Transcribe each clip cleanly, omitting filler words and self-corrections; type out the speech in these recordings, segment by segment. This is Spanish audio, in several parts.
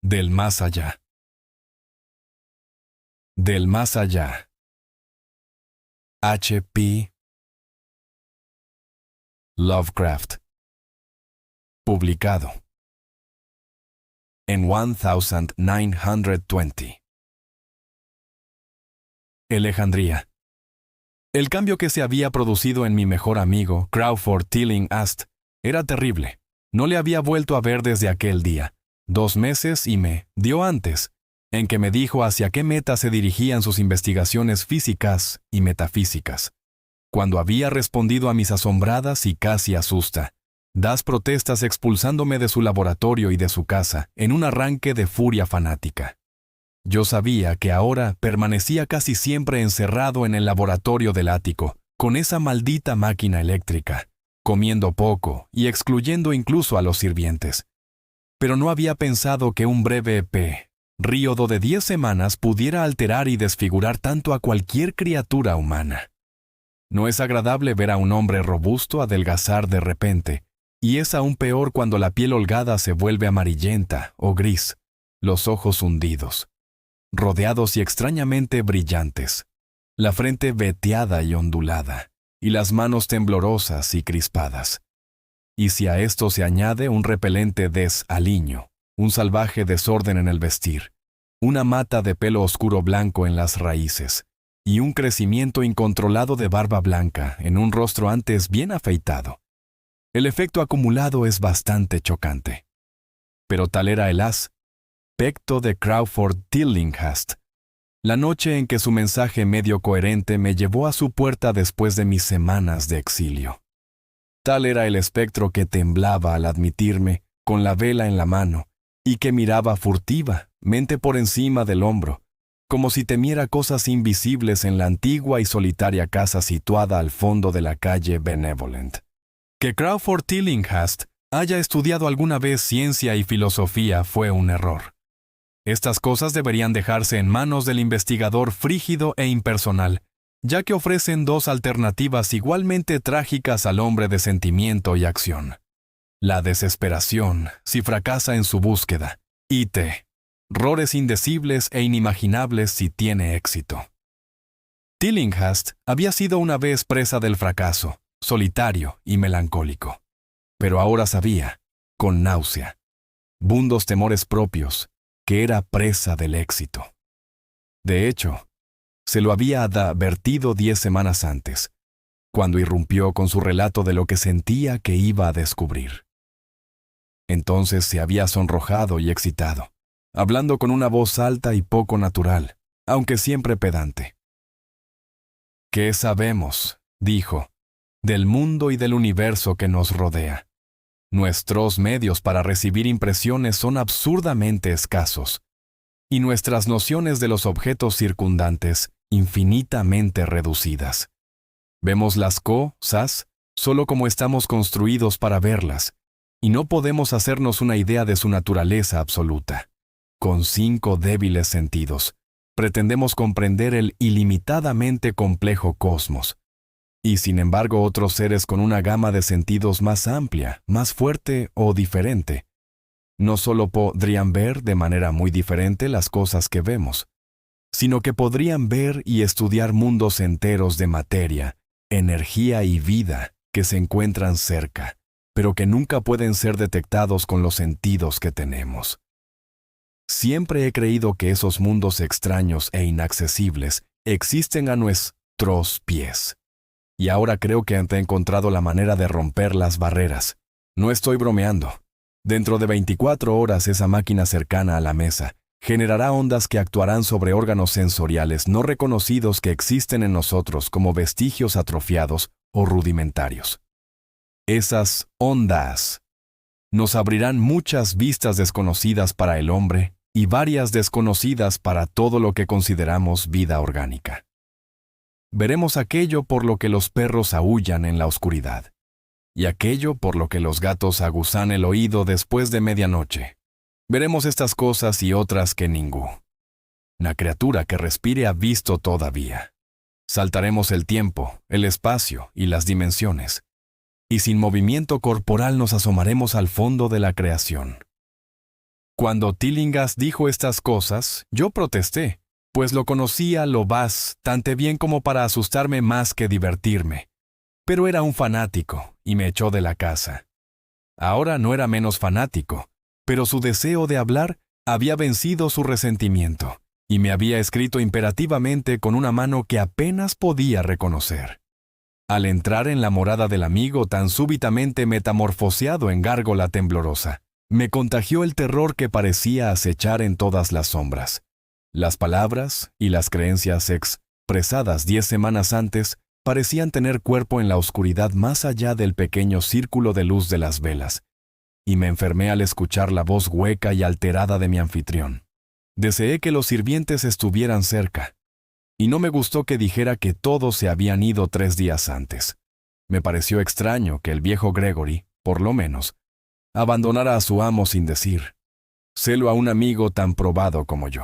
Del más allá. Del más allá. H. P. Lovecraft. Publicado en 1920. Alejandría. El cambio que se había producido en mi mejor amigo, Crawford Tillinghast, era terrible. No le había vuelto a ver desde aquel día, 2 meses y me dio antes, en que me dijo hacia qué meta se dirigían sus investigaciones físicas y metafísicas. Cuando había respondido a mis asombradas y casi asusta das protestas expulsándome de su laboratorio y de su casa, en un arranque de furia fanática. Yo sabía que ahora permanecía casi siempre encerrado en el laboratorio del ático, con esa maldita máquina eléctrica, comiendo poco y excluyendo incluso a los sirvientes. Pero no había pensado que un breve período de 10 semanas pudiera alterar y desfigurar tanto a cualquier criatura humana. No es agradable ver a un hombre robusto adelgazar de repente, y es aún peor cuando la piel holgada se vuelve amarillenta o gris, los ojos hundidos, rodeados y extrañamente brillantes, la frente veteada y ondulada, y las manos temblorosas y crispadas. Y si a esto se añade un repelente desaliño, un salvaje desorden en el vestir, una mata de pelo oscuro blanco en las raíces, y un crecimiento incontrolado de barba blanca en un rostro antes bien afeitado, el efecto acumulado es bastante chocante. Pero tal era el aspecto de Crawford Tillinghast, la noche en que su mensaje medio coherente me llevó a su puerta después de mis semanas de exilio. Tal era el espectro que temblaba al admitirme, con la vela en la mano, y que miraba furtivamente por encima del hombro, como si temiera cosas invisibles en la antigua y solitaria casa situada al fondo de la calle Benevolent. Que Crawford Tillinghast haya estudiado alguna vez ciencia y filosofía fue un error. Estas cosas deberían dejarse en manos del investigador frígido e impersonal, ya que ofrecen 2 alternativas igualmente trágicas al hombre de sentimiento y acción. La desesperación, si fracasa en su búsqueda, y terrores indecibles e inimaginables si tiene éxito. Tillinghast había sido una vez presa del fracaso, solitario y melancólico. Pero ahora sabía, con náusea, bundos temores propios, que era presa del éxito. De hecho, se lo había advertido 10 semanas antes, cuando irrumpió con su relato de lo que sentía que iba a descubrir. Entonces se había sonrojado y excitado, hablando con una voz alta y poco natural, aunque siempre pedante. ¿Qué sabemos?, dijo, del mundo y del universo que nos rodea. Nuestros medios para recibir impresiones son absurdamente escasos, y nuestras nociones de los objetos circundantes infinitamente reducidas. Vemos las cosas solo como estamos construidos para verlas, y no podemos hacernos una idea de su naturaleza absoluta. Con 5 débiles sentidos, pretendemos comprender el ilimitadamente complejo cosmos, y sin embargo otros seres con una gama de sentidos más amplia, más fuerte o diferente, no solo podrían ver de manera muy diferente las cosas que vemos, sino que podrían ver y estudiar mundos enteros de materia, energía y vida que se encuentran cerca, pero que nunca pueden ser detectados con los sentidos que tenemos. Siempre he creído que esos mundos extraños e inaccesibles existen a nuestros pies. Y ahora creo que han encontrado la manera de romper las barreras. No estoy bromeando. Dentro de 24 horas esa máquina cercana a la mesa generará ondas que actuarán sobre órganos sensoriales no reconocidos que existen en nosotros como vestigios atrofiados o rudimentarios. Esas ondas nos abrirán muchas vistas desconocidas para el hombre y varias desconocidas para todo lo que consideramos vida orgánica. Veremos aquello por lo que los perros aúllan en la oscuridad, y aquello por lo que los gatos aguzan el oído después de medianoche. Veremos estas cosas y otras que ninguna criatura que respire ha visto todavía. Saltaremos el tiempo, el espacio y las dimensiones, y sin movimiento corporal nos asomaremos al fondo de la creación. Cuando Tillinghast dijo estas cosas, yo protesté, pues lo conocía lo bastante bien como para asustarme más que divertirme. Pero era un fanático, y me echó de la casa. Ahora no era menos fanático, pero su deseo de hablar había vencido su resentimiento, y me había escrito imperativamente con una mano que apenas podía reconocer. Al entrar en la morada del amigo tan súbitamente metamorfoseado en gárgola temblorosa, me contagió el terror que parecía acechar en todas las sombras. Las palabras y las creencias expresadas 10 semanas antes parecían tener cuerpo en la oscuridad más allá del pequeño círculo de luz de las velas, y me enfermé al escuchar la voz hueca y alterada de mi anfitrión. Deseé que los sirvientes estuvieran cerca, y no me gustó que dijera que todos se habían ido 3 días antes. Me pareció extraño que el viejo Gregory, por lo menos, abandonara a su amo sin decir: «Celo a un amigo tan probado como yo».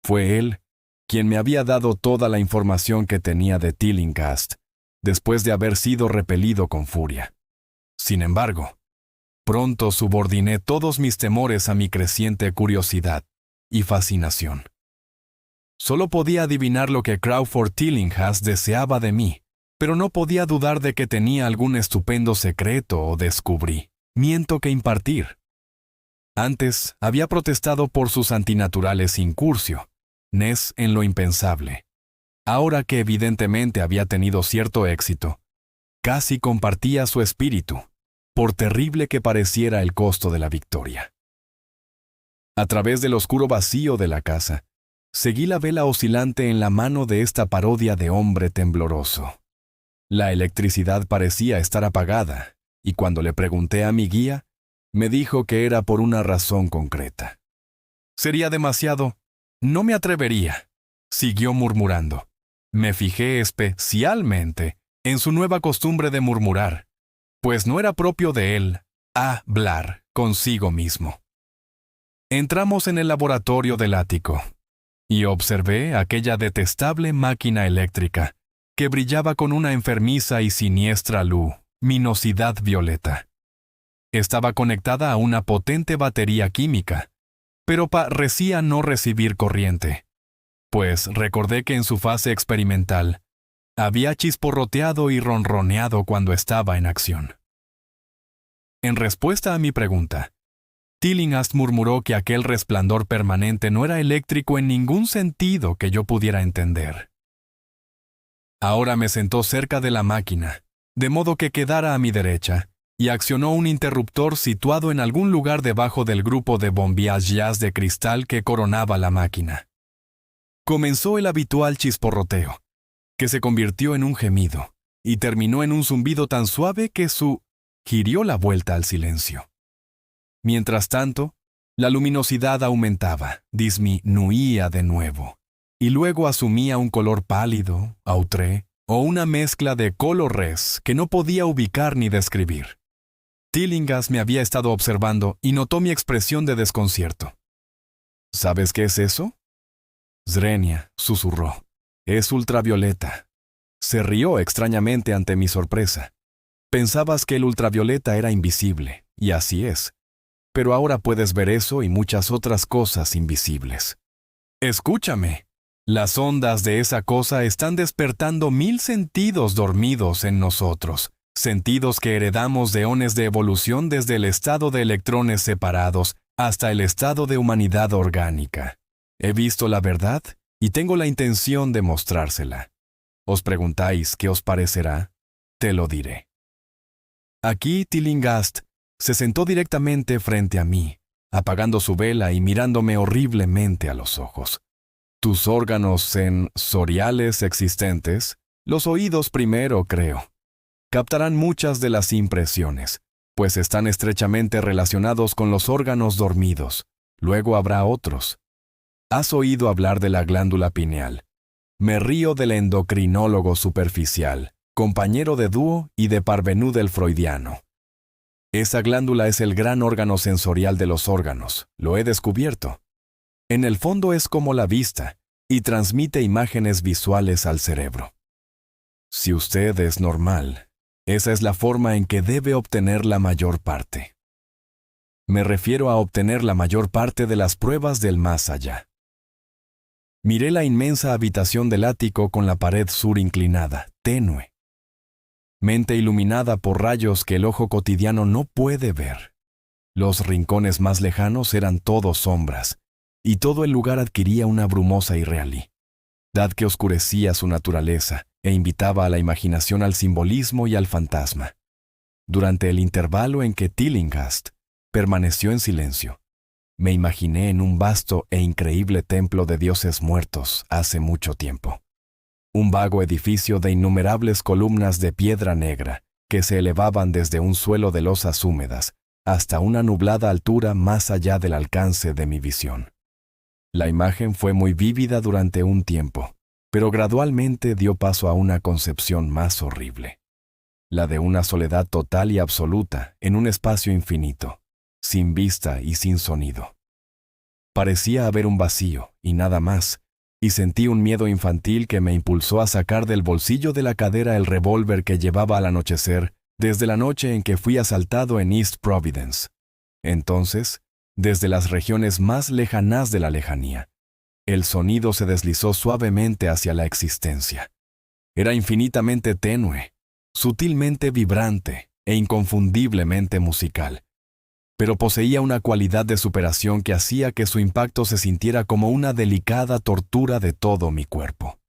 Fue él quien me había dado toda la información que tenía de Tillinghast, después de haber sido repelido con furia. Sin embargo, pronto subordiné todos mis temores a mi creciente curiosidad y fascinación. Solo podía adivinar lo que Crawford Tillinghast deseaba de mí, pero no podía dudar de que tenía algún estupendo secreto o descubrimiento que impartir. Antes había protestado por sus antinaturales incursiones en lo impensable. Ahora que evidentemente había tenido cierto éxito, casi compartía su espíritu, por terrible que pareciera el costo de la victoria. A través del oscuro vacío de la casa, seguí la vela oscilante en la mano de esta parodia de hombre tembloroso. La electricidad parecía estar apagada, y cuando le pregunté a mi guía, me dijo que era por una razón concreta. «Sería demasiado. No me atrevería», siguió murmurando. Me fijé especialmente en su nueva costumbre de murmurar, pues no era propio de él hablar consigo mismo. Entramos en el laboratorio del ático, y observé aquella detestable máquina eléctrica que brillaba con una enfermiza y siniestra luminosidad violeta. Estaba conectada a una potente batería química, pero parecía no recibir corriente, pues recordé que en su fase experimental había chisporroteado y ronroneado cuando estaba en acción. En respuesta a mi pregunta, Tillinghast murmuró que aquel resplandor permanente no era eléctrico en ningún sentido que yo pudiera entender. Ahora me sentó cerca de la máquina, de modo que quedara a mi derecha, y accionó un interruptor situado en algún lugar debajo del grupo de bombillas de cristal que coronaba la máquina. Comenzó el habitual chisporroteo, que se convirtió en un gemido, y terminó en un zumbido tan suave que girió la vuelta al silencio. Mientras tanto, la luminosidad aumentaba, disminuía de nuevo, y luego asumía un color pálido, autré, o una mezcla de colores que no podía ubicar ni describir. Tillinghast me había estado observando y notó mi expresión de desconcierto. «¿Sabes qué es eso?», Zrenia susurró. «Es ultravioleta». Se rió extrañamente ante mi sorpresa. «Pensabas que el ultravioleta era invisible, y así es. Pero ahora puedes ver eso y muchas otras cosas invisibles. Escúchame. Las ondas de esa cosa están despertando 1000 sentidos dormidos en nosotros, sentidos que heredamos de eones de evolución desde el estado de electrones separados hasta el estado de humanidad orgánica. He visto la verdad y tengo la intención de mostrársela. ¿Os preguntáis qué os parecerá? Te lo diré». Aquí Tillinghast se sentó directamente frente a mí, apagando su vela y mirándome horriblemente a los ojos. «Tus órganos sensoriales existentes, los oídos primero, creo, captarán muchas de las impresiones, pues están estrechamente relacionados con los órganos dormidos. Luego habrá otros. ¿Has oído hablar de la glándula pineal? Me río del endocrinólogo superficial, compañero de dúo y de parvenú del freudiano. Esa glándula es el gran órgano sensorial de los órganos, lo he descubierto. En el fondo es como la vista, y transmite imágenes visuales al cerebro. Si usted es normal, esa es la forma en que debe obtener la mayor parte. Me refiero a obtener la mayor parte de las pruebas del más allá. Miré la inmensa habitación del ático con la pared sur inclinada, tenue. Mente iluminada por rayos que el ojo cotidiano no puede ver. Los rincones más lejanos eran todos sombras, y todo el lugar adquiría una brumosa irrealidad que oscurecía su naturaleza e invitaba a la imaginación al simbolismo y al fantasma. Durante el intervalo en que Tillinghast permaneció en silencio, me imaginé en un vasto e increíble templo de dioses muertos hace mucho tiempo. Un vago edificio de innumerables columnas de piedra negra que se elevaban desde un suelo de losas húmedas hasta una nublada altura más allá del alcance de mi visión. La imagen fue muy vívida durante un tiempo, pero gradualmente dio paso a una concepción más horrible. La de una soledad total y absoluta en un espacio infinito, sin vista y sin sonido. Parecía haber un vacío y nada más, y sentí un miedo infantil que me impulsó a sacar del bolsillo de la cadera el revólver que llevaba al anochecer desde la noche en que fui asaltado en East Providence. Entonces, desde las regiones más lejanas de la lejanía, el sonido se deslizó suavemente hacia la existencia. Era infinitamente tenue, sutilmente vibrante e inconfundiblemente musical, pero poseía una cualidad de superación que hacía que su impacto se sintiera como una delicada tortura de todo mi cuerpo.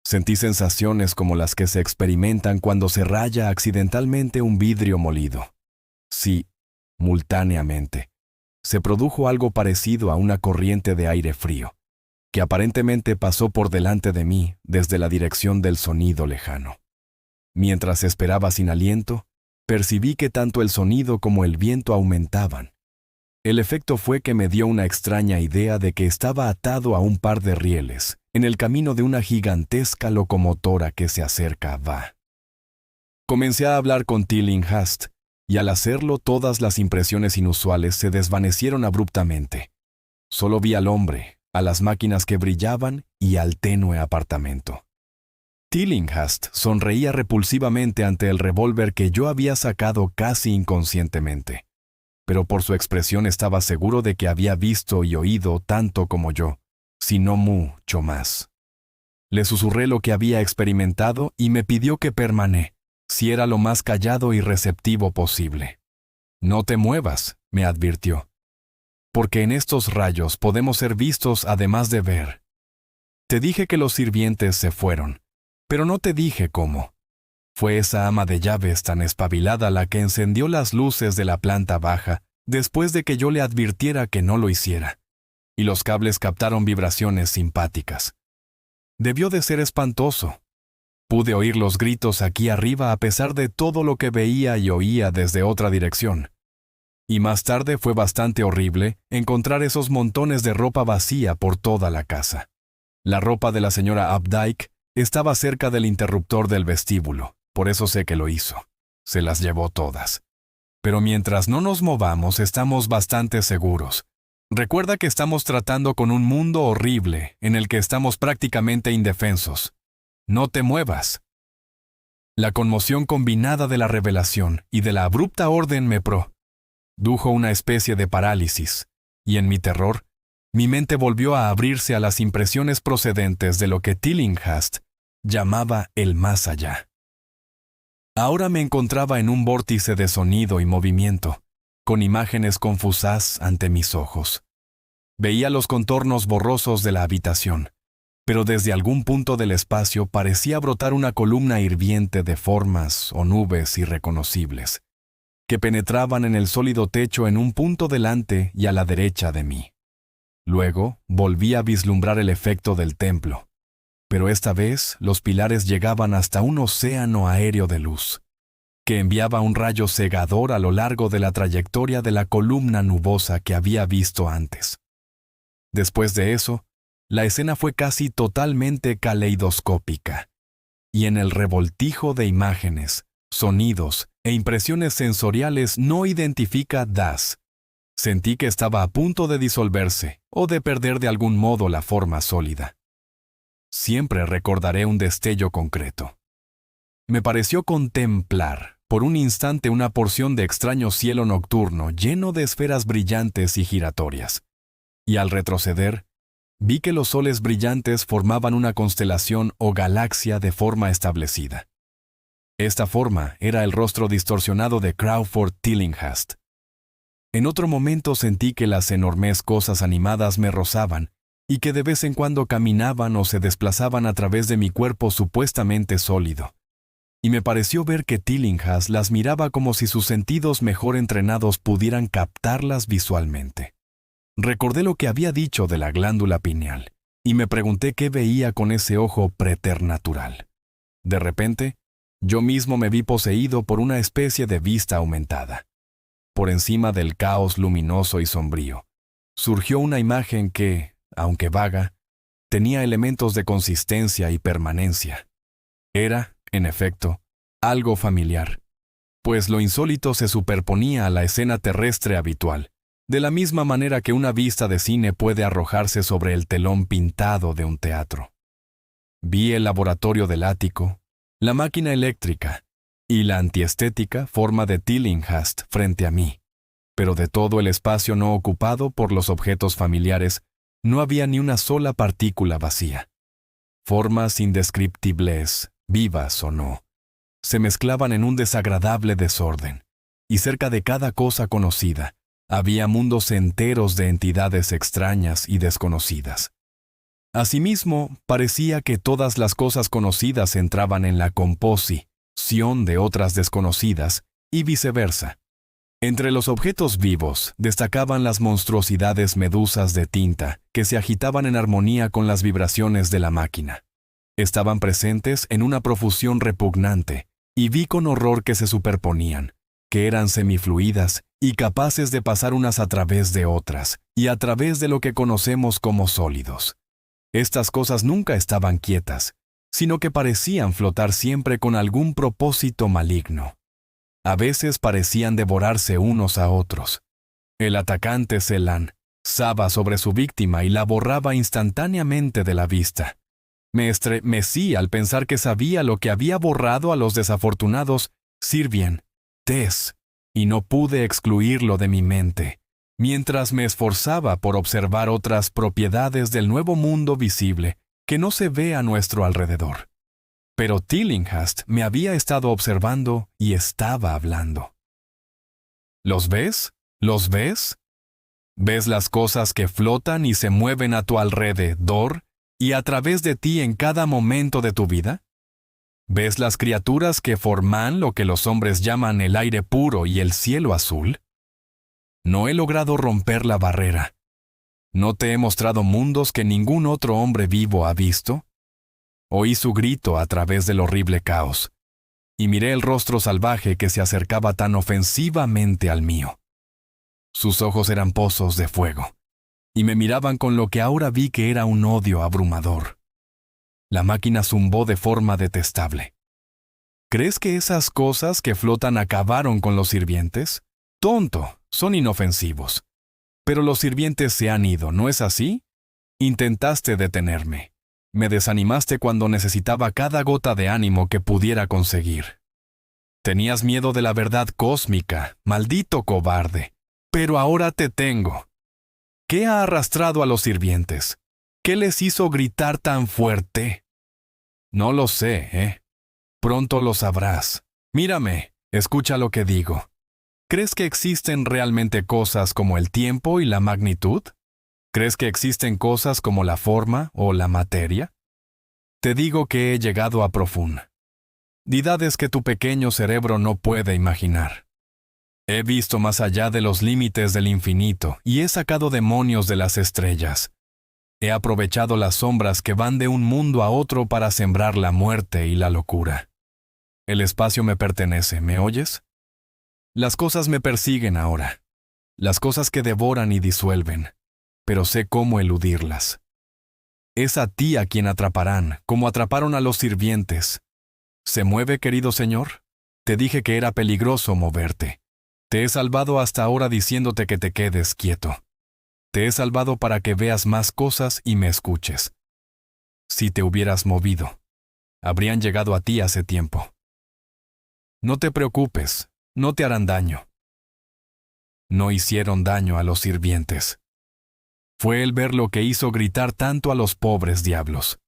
Sentí sensaciones como las que se experimentan cuando se raya accidentalmente un vidrio molido. Sí, simultáneamente, se produjo algo parecido a una corriente de aire frío, que aparentemente pasó por delante de mí desde la dirección del sonido lejano. Mientras esperaba sin aliento, percibí que tanto el sonido como el viento aumentaban. El efecto fue que me dio una extraña idea de que estaba atado a un par de rieles, en el camino de una gigantesca locomotora que se acercaba. Comencé a hablar con Tillinghast, y al hacerlo todas las impresiones inusuales se desvanecieron abruptamente. Solo vi al hombre, a las máquinas que brillaban y al tenue apartamento. Tillinghast sonreía repulsivamente ante el revólver que yo había sacado casi inconscientemente, pero por su expresión estaba seguro de que había visto y oído tanto como yo, si no mucho más. Le susurré lo que había experimentado y me pidió que permaneciera lo más callado y receptivo posible. «No te muevas», me advirtió, «porque en estos rayos podemos ser vistos además de ver. Te dije que los sirvientes se fueron, pero no te dije cómo. Fue esa ama de llaves tan espabilada la que encendió las luces de la planta baja después de que yo le advirtiera que no lo hiciera, y los cables captaron vibraciones simpáticas. Debió de ser espantoso. Pude oír los gritos aquí arriba a pesar de todo lo que veía y oía desde otra dirección. Y más tarde fue bastante horrible encontrar esos montones de ropa vacía por toda la casa. La ropa de la señora Updike estaba cerca del interruptor del vestíbulo, por eso sé que lo hizo. Se las llevó todas. Pero mientras no nos movamos, estamos bastante seguros. Recuerda que estamos tratando con un mundo horrible en el que estamos prácticamente indefensos. No te muevas. La conmoción combinada de la revelación y de la abrupta orden me produjo una especie de parálisis, y en mi terror, mi mente volvió a abrirse a las impresiones procedentes de lo que Tillinghast llamaba el más allá. Ahora me encontraba en un vórtice de sonido y movimiento, con imágenes confusas ante mis ojos. Veía los contornos borrosos de la habitación, pero desde algún punto del espacio parecía brotar una columna hirviente de formas o nubes irreconocibles, que penetraban en el sólido techo en un punto delante y a la derecha de mí. Luego volví a vislumbrar el efecto del templo, pero esta vez los pilares llegaban hasta un océano aéreo de luz, que enviaba un rayo cegador a lo largo de la trayectoria de la columna nubosa que había visto antes. Después de eso, la escena fue casi totalmente caleidoscópica, y en el revoltijo de imágenes, sonidos e impresiones sensoriales no identificadas, sentí que estaba a punto de disolverse o de perder de algún modo la forma sólida. Siempre recordaré un destello concreto. Me pareció contemplar, por un instante una porción de extraño cielo nocturno lleno de esferas brillantes y giratorias. Y al retroceder, vi que los soles brillantes formaban una constelación o galaxia de forma establecida. Esta forma era el rostro distorsionado de Crawford Tillinghast. En otro momento sentí que las enormes cosas animadas me rozaban y que de vez en cuando caminaban o se desplazaban a través de mi cuerpo supuestamente sólido. Y me pareció ver que Tillinghast las miraba como si sus sentidos mejor entrenados pudieran captarlas visualmente. Recordé lo que había dicho de la glándula pineal, y me pregunté qué veía con ese ojo preternatural. De repente, yo mismo me vi poseído por una especie de vista aumentada. Por encima del caos luminoso y sombrío, surgió una imagen que, aunque vaga, tenía elementos de consistencia y permanencia. Era, en efecto, algo familiar, pues lo insólito se superponía a la escena terrestre habitual, de la misma manera que una vista de cine puede arrojarse sobre el telón pintado de un teatro. Vi el laboratorio del ático, la máquina eléctrica y la antiestética forma de Tillinghast frente a mí, pero de todo el espacio no ocupado por los objetos familiares no había ni una sola partícula vacía. Formas indescriptibles, vivas o no, se mezclaban en un desagradable desorden, y cerca de cada cosa conocida había mundos enteros de entidades extrañas y desconocidas. Asimismo, parecía que todas las cosas conocidas entraban en la composición de otras desconocidas, y viceversa. Entre los objetos vivos destacaban las monstruosidades medusas de tinta que se agitaban en armonía con las vibraciones de la máquina. Estaban presentes en una profusión repugnante, y vi con horror que se superponían, que eran semifluidas y capaces de pasar unas a través de otras, y a través de lo que conocemos como sólidos. Estas cosas nunca estaban quietas, sino que parecían flotar siempre con algún propósito maligno. A veces parecían devorarse unos a otros. El atacante se lanzaba sobre su víctima y la borraba instantáneamente de la vista. Me estremecí al pensar que sabía lo que había borrado a los desafortunados sirvientes, y no pude excluirlo de mi mente, mientras me esforzaba por observar otras propiedades del nuevo mundo visible que no se ve a nuestro alrededor. Pero Tillinghast me había estado observando y estaba hablando. ¿Los ves? ¿Los ves? ¿Ves las cosas que flotan y se mueven a tu alrededor y a través de ti en cada momento de tu vida? ¿Ves las criaturas que forman lo que los hombres llaman el aire puro y el cielo azul? No he logrado romper la barrera. ¿No te he mostrado mundos que ningún otro hombre vivo ha visto? Oí su grito a través del horrible caos, y miré el rostro salvaje que se acercaba tan ofensivamente al mío. Sus ojos eran pozos de fuego, y me miraban con lo que ahora vi que era un odio abrumador. La máquina zumbó de forma detestable. ¿Crees que esas cosas que flotan acabaron con los sirvientes? Tonto, son inofensivos. Pero los sirvientes se han ido, ¿no es así? Intentaste detenerme. Me desanimaste cuando necesitaba cada gota de ánimo que pudiera conseguir. Tenías miedo de la verdad cósmica, maldito cobarde. Pero ahora te tengo. ¿Qué ha arrastrado a los sirvientes? ¿Qué les hizo gritar tan fuerte? No lo sé, ¿eh? Pronto lo sabrás. Mírame, escucha lo que digo. ¿Crees que existen realmente cosas como el tiempo y la magnitud? ¿Crees que existen cosas como la forma o la materia? Te digo que he llegado a profundidades que tu pequeño cerebro no puede imaginar. He visto más allá de los límites del infinito y he sacado demonios de las estrellas. He aprovechado las sombras que van de un mundo a otro para sembrar la muerte y la locura. El espacio me pertenece, ¿me oyes? Las cosas me persiguen ahora, las cosas que devoran y disuelven, pero sé cómo eludirlas. Es a ti a quien atraparán, como atraparon a los sirvientes. ¿Se mueve, querido señor? Te dije que era peligroso moverte. Te he salvado hasta ahora diciéndote que te quedes quieto. Te he salvado para que veas más cosas y me escuches. Si te hubieras movido, habrían llegado a ti hace tiempo. No te preocupes, no te harán daño. No hicieron daño a los sirvientes. Fue el ver lo que hizo gritar tanto a los pobres diablos.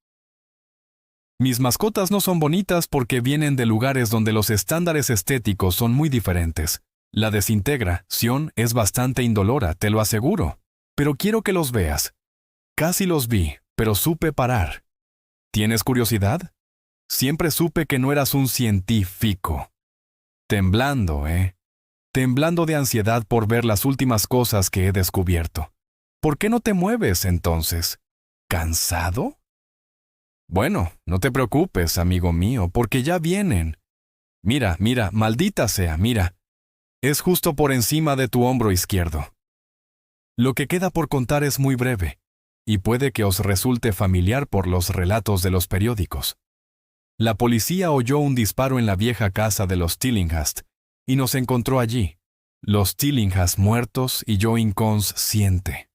Mis mascotas no son bonitas porque vienen de lugares donde los estándares estéticos son muy diferentes. La desintegración es bastante indolora, te lo aseguro. Pero quiero que los veas. Casi los vi, pero supe parar. ¿Tienes curiosidad? Siempre supe que no eras un científico. Temblando, ¿eh? Temblando de ansiedad por ver las últimas cosas que he descubierto. ¿Por qué no te mueves, entonces? ¿Cansado? Bueno, no te preocupes, amigo mío, porque ya vienen. Mira, mira, maldita sea, mira. Es justo por encima de tu hombro izquierdo. Lo que queda por contar es muy breve, y puede que os resulte familiar por los relatos de los periódicos. La policía oyó un disparo en la vieja casa de los Tillinghast, y nos encontró allí, los Tillinghast muertos y yo inconsciente.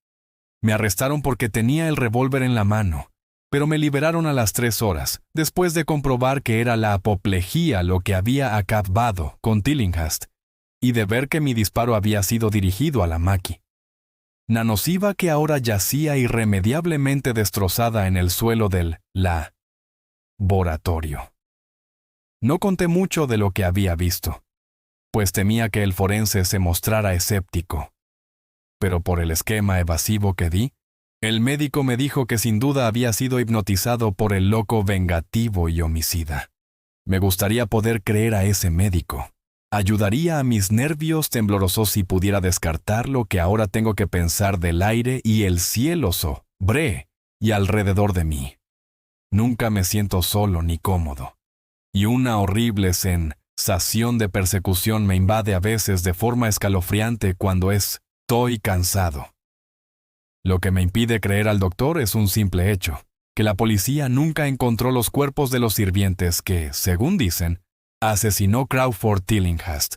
Me arrestaron porque tenía el revólver en la mano, pero me liberaron a las 3 horas, después de comprobar que era la apoplejía lo que había acabado con Tillinghast, y de ver que mi disparo había sido dirigido a la Maki. Nanosiva que ahora yacía irremediablemente destrozada en el suelo del laboratorio. No conté mucho de lo que había visto, pues temía que el forense se mostrara escéptico. Pero por el esquema evasivo que di, el médico me dijo que sin duda había sido hipnotizado por el loco vengativo y homicida. Me gustaría poder creer a ese médico. Ayudaría a mis nervios temblorosos si pudiera descartar lo que ahora tengo que pensar del aire y el cielo sobre y alrededor de mí. Nunca me siento solo ni cómodo. Y una horrible sensación de persecución me invade a veces de forma escalofriante cuando estoy cansado. Lo que me impide creer al doctor es un simple hecho, que la policía nunca encontró los cuerpos de los sirvientes que, según dicen, asesinó Crawford Tillinghast.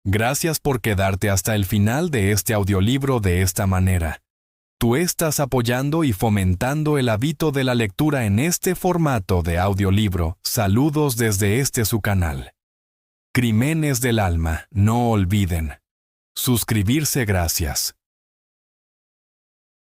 Gracias por quedarte hasta el final de este audiolibro de esta manera. Tú estás apoyando y fomentando el hábito de la lectura en este formato de audiolibro. Saludos desde su canal. Crímenes del alma, no olviden suscribirse. Gracias.